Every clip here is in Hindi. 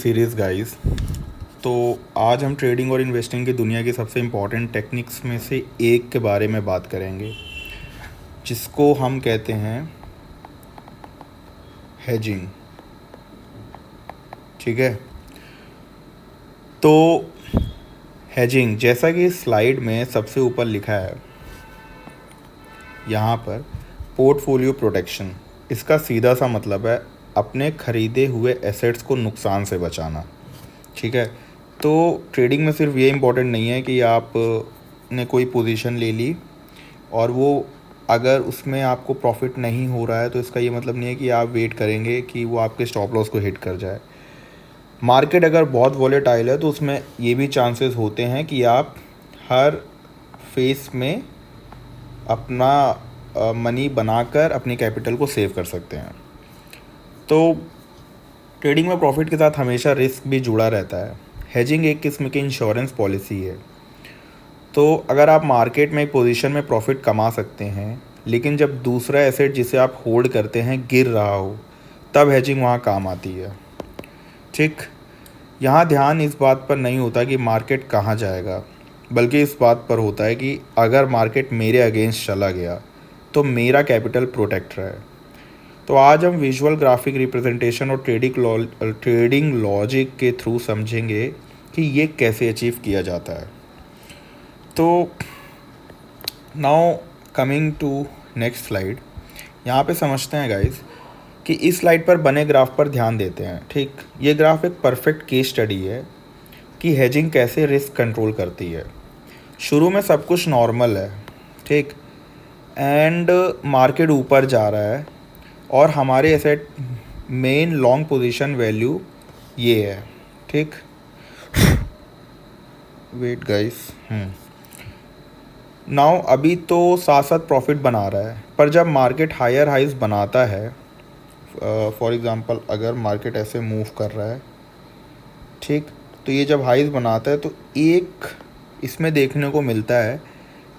Series guys. तो आज हम ट्रेडिंग और इन्वेस्टिंग की दुनिया की सबसे इम्पॉर्टेंट टेक्निक्स में से एक के बारे में बात करेंगे, जिसको हम कहते हैं हेजिंग। ठीक है। तो हेजिंग, जैसा कि स्लाइड में सबसे ऊपर लिखा है यहाँ पर, पोर्टफोलियो प्रोटेक्शन, इसका सीधा सा मतलब है अपने ख़रीदे हुए एसेट्स को नुकसान से बचाना। ठीक है। तो ट्रेडिंग में सिर्फ ये इम्पोर्टेंट नहीं है कि आप ने कोई पोजीशन ले ली और वो अगर उसमें आपको प्रॉफिट नहीं हो रहा है तो इसका ये मतलब नहीं है कि आप वेट करेंगे कि वो आपके स्टॉप लॉस को हिट कर जाए। मार्केट अगर बहुत वॉलेटाइल है तो उसमें ये भी चांसेस होते हैं कि आप हर फेस में अपना मनी बनाकर अपनी कैपिटल को सेव कर सकते हैं। तो ट्रेडिंग में प्रॉफिट के साथ हमेशा रिस्क भी जुड़ा रहता है। हेजिंग एक किस्म की इंश्योरेंस पॉलिसी है। तो अगर आप मार्केट में एक पोजीशन में प्रॉफिट कमा सकते हैं, लेकिन जब दूसरा एसेट जिसे आप होल्ड करते हैं गिर रहा हो, तब हेजिंग वहाँ काम आती है। ठीक। यहाँ ध्यान इस बात पर नहीं होता कि मार्केट कहाँ जाएगा, बल्कि इस बात पर होता है कि अगर मार्केट मेरे अगेंस्ट चला गया तो मेरा कैपिटल प्रोटेक्ट रहे। तो आज हम विजुअल ग्राफिक रिप्रेजेंटेशन और ट्रेडिंग लॉजिक के थ्रू समझेंगे कि ये कैसे अचीव किया जाता है। तो now coming to next slide, यहाँ पे समझते हैं गाइस कि इस स्लाइड पर बने ग्राफ पर ध्यान देते हैं। ठीक, ये ग्राफ एक परफेक्ट केस स्टडी है कि हेजिंग कैसे रिस्क कंट्रोल करती है। शुरू में सब कुछ नॉर्मल है, ठीक, एंड मार्केट ऊपर जा रहा है और हमारे asset main long position value ये है। ठीक, वेट गाइस। नाउ अभी तो साथ साथ प्रॉफिट बना रहा है, पर जब मार्केट हायर हाइज बनाता है, फॉर एग्जांपल अगर मार्केट ऐसे मूव कर रहा है, ठीक, तो ये जब हाइज बनाता है तो एक इसमें देखने को मिलता है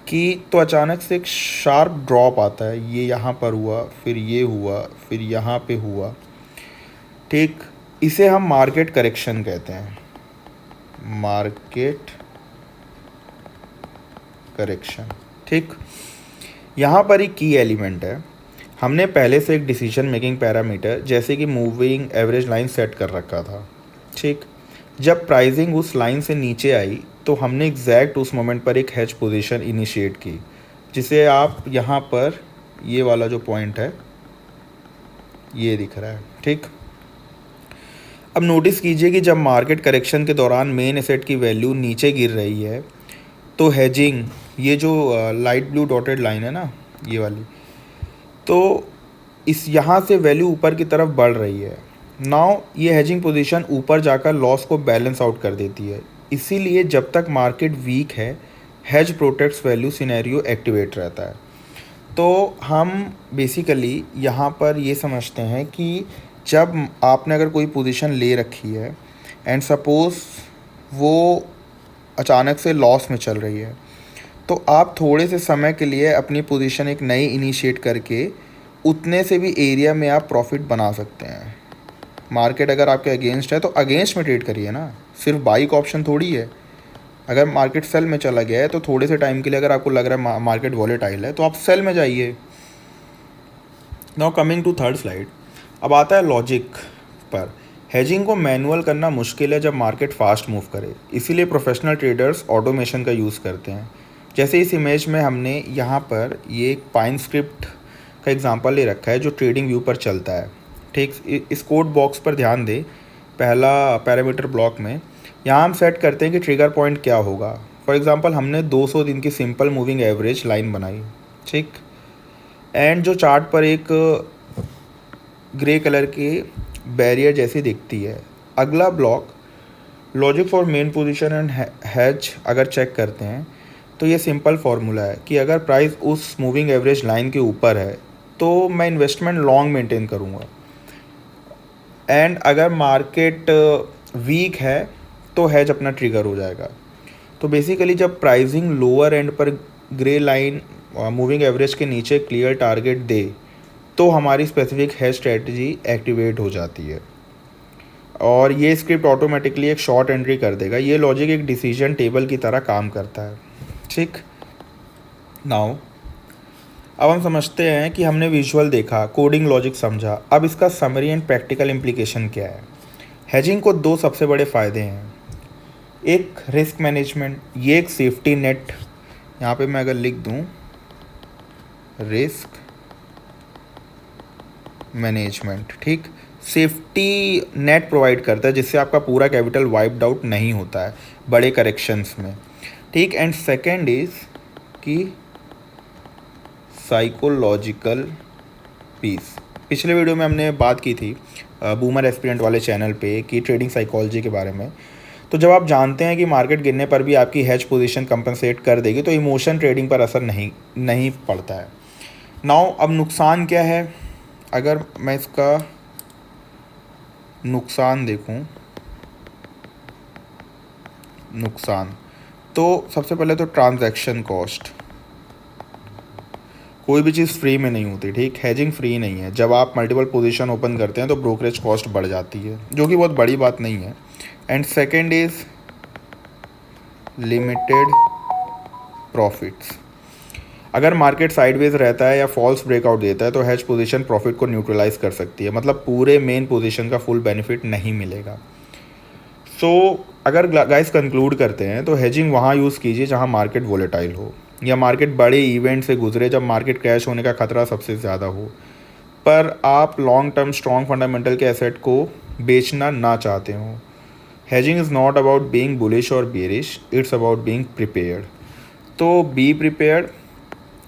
कि तो अचानक से एक शार्प ड्रॉप आता है। ये यहाँ पर हुआ, फिर ये हुआ, फिर यहाँ पे हुआ। ठीक, इसे हम मार्केट करेक्शन कहते हैं, मार्केट करेक्शन। ठीक, यहाँ पर एक की एलिमेंट है। हमने पहले से एक डिसीजन मेकिंग पैरामीटर जैसे कि मूविंग एवरेज लाइन सेट कर रखा था। ठीक, जब प्राइसिंग उस लाइन से नीचे आई तो हमने एग्जैक्ट उस मोमेंट पर एक हेज पोजीशन इनिशिएट की, जिसे आप यहाँ पर ये वाला जो पॉइंट है ये दिख रहा है। ठीक, अब नोटिस कीजिए कि जब मार्केट करेक्शन के दौरान मेन एसेट की वैल्यू नीचे गिर रही है तो हेजिंग, ये जो लाइट ब्लू डॉटेड लाइन है ना, ये वाली, तो इस यहाँ से वैल्यू ऊपर की तरफ बढ़ रही है। नाउ ये हेजिंग पोजीशन ऊपर जाकर लॉस को बैलेंस आउट कर देती है। इसीलिए जब तक मार्केट वीक है, hedge protects value scenario activate रहता है। तो हम बेसिकली यहाँ पर ये समझते हैं कि जब आपने अगर कोई पोजीशन ले रखी है एंड सपोज़ वो अचानक से लॉस में चल रही है, तो आप थोड़े से समय के लिए अपनी पोजीशन एक नई इनिशिएट करके उतने से भी एरिया में आप प्रॉफिट बना सकते हैं। मार्केट अगर आपके अगेंस्ट है तो अगेंस्ट में ट्रेड करिए ना, सिर्फ बाई का ऑप्शन थोड़ी है। अगर मार्केट सेल में चला गया है तो थोड़े से टाइम के लिए अगर आपको लग रहा है मार्केट वॉलेटाइल है तो आप सेल में जाइए। Now coming to third slide, अब आता है लॉजिक पर। हेजिंग को मैनुअल करना मुश्किल है जब मार्केट फास्ट मूव करे, इसीलिए प्रोफेशनल ट्रेडर्स ऑटोमेशन का यूज़ करते हैं। जैसे इस इमेज में हमने यहाँ पर ये एक पाइन स्क्रिप्ट का एग्जांपल ले रखा है जो ट्रेडिंग व्यू पर चलता है। ठीक, इस कोड बॉक्स पर ध्यान दें। पहला पैरामीटर ब्लॉक में यहाँ हम सेट करते हैं कि ट्रिगर पॉइंट क्या होगा। फॉर एग्जांपल हमने 200 दिन की सिंपल मूविंग एवरेज लाइन बनाई। ठीक, एंड जो चार्ट पर एक ग्रे कलर के बैरियर जैसी दिखती है। अगला block logic for main position and has अगर चेक करते हैं तो ये सिंपल फार्मूला है कि अगर प्राइस उस मूविंग एवरेज लाइन के ऊपर है तो मैं इन्वेस्टमेंट लॉन्ग मेंटेन करूँगा, एंड अगर मार्केट वीक है तो हैज अपना ट्रिगर हो जाएगा। तो बेसिकली जब प्राइसिंग लोअर एंड पर ग्रे लाइन मूविंग एवरेज के नीचे क्लियर टारगेट दे तो हमारी स्पेसिफिक हेज स्ट्रेटजी एक्टिवेट हो जाती है। और ये स्क्रिप्ट ऑटोमेटिकली एक शॉर्ट एंट्री कर देगा। ये लॉजिक एक डिसीजन टेबल की तरह काम करता है। ठीक, नाउ अब हम समझते हैं कि हमने विजुअल देखा, कोडिंग लॉजिक समझा, अब इसका समरी एंड प्रैक्टिकल इम्प्लीकेशन क्या है। हेजिंग को दो सबसे बड़े फ़ायदे हैं। एक रिस्क मैनेजमेंट, ये एक सेफ्टी नेट, यहाँ पे मैं अगर लिख दूँ रिस्क मैनेजमेंट, ठीक, सेफ्टी नेट प्रोवाइड करता है जिससे आपका पूरा कैपिटल वाइप्ड आउट नहीं होता है बड़े करेक्शंस में। ठीक, एंड सेकंड इज़ कि साइकोलॉजिकल पीस। पिछले वीडियो में हमने बात की थी बूमर एस्पिरेंट वाले चैनल पे कि ट्रेडिंग साइकोलॉजी के बारे में। तो जब आप जानते हैं कि मार्केट गिरने पर भी आपकी हेज पोजीशन कंपनसेट कर देगी तो इमोशन ट्रेडिंग पर असर नहीं पड़ता है। नाउ अब नुकसान क्या है, अगर मैं इसका नुकसान देखूं, नुकसान तो सबसे पहले तो ट्रांजैक्शन कॉस्ट, कोई भी चीज़ फ्री में नहीं होती। ठीक, हेजिंग फ्री नहीं है। जब आप मल्टीपल पोजीशन ओपन करते हैं तो ब्रोकरेज कॉस्ट बढ़ जाती है, जो कि बहुत बड़ी बात नहीं है। And second is limited profits. अगर मार्केट साइडवेज रहता है या फॉल्स ब्रेकआउट देता है तो हेज पोजीशन प्रॉफिट को न्यूट्रलाइज कर सकती है, मतलब पूरे मेन पोजीशन का फुल बेनिफिट नहीं मिलेगा। सो अगर गाइस कंक्लूड करते हैं तो हेजिंग वहाँ यूज़ कीजिए जहाँ मार्केट वोलेटाइल हो या मार्केट बड़े इवेंट से गुजरे, जब मार्केट क्रैश होने का खतरा सबसे ज़्यादा हो, पर आप लॉन्ग टर्म स्ट्रॉन्ग फंडामेंटल के एसेट को बेचना ना चाहते हो। Hedging is not about being bullish और bearish, it's about being prepared. तो बी प्रिपेयर्ड।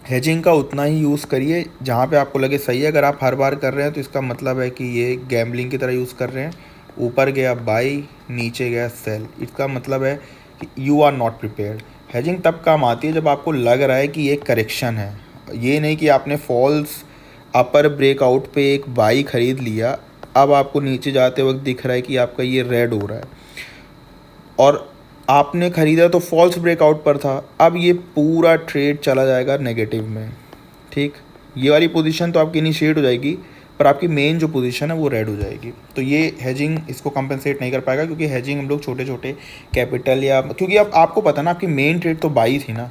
हेजिंग का उतना ही यूज़ करिए जहाँ पे आपको लगे सही है। अगर आप हर बार कर रहे हैं तो इसका मतलब है कि ये गैम्बलिंग की तरह यूज़ कर रहे हैं। ऊपर गया बाई, नीचे गया सेल, इसका मतलब है कि you are not prepared. Hedging तब काम आती है जब आपको लग रहा है कि ये करेक्शन है, ये नहीं कि आपने फॉल्स अपर ब्रेकआउट पे एक बाई ख़रीद लिया, अब आपको नीचे जाते वक्त दिख रहा है कि आपका ये रेड हो रहा है और आपने ख़रीदा तो फॉल्स ब्रेकआउट पर था, अब ये पूरा ट्रेड चला जाएगा नेगेटिव में। ठीक, ये वाली पोजीशन तो आपकी इनिशिएट हो जाएगी पर आपकी मेन जो पोजीशन है वो रेड हो जाएगी। तो ये हेजिंग इसको कंपनसेट नहीं कर पाएगा, क्योंकि हेजिंग हम लोग छोटे छोटे कैपिटल या, क्योंकि अब आपको पता ना आपकी मेन ट्रेड तो बाई थी ना,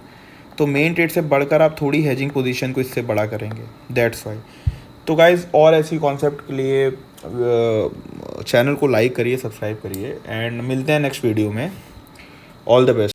तो मेन ट्रेड से बढ़कर आप थोड़ी हेजिंग पोजीशन को इससे बड़ा करेंगे, दैट्स वाई। तो गाइज़ और ऐसी कॉन्सेप्ट के लिए चैनल को लाइक करिए, सब्सक्राइब करिए एंड मिलते हैं नेक्स्ट वीडियो में। All the best.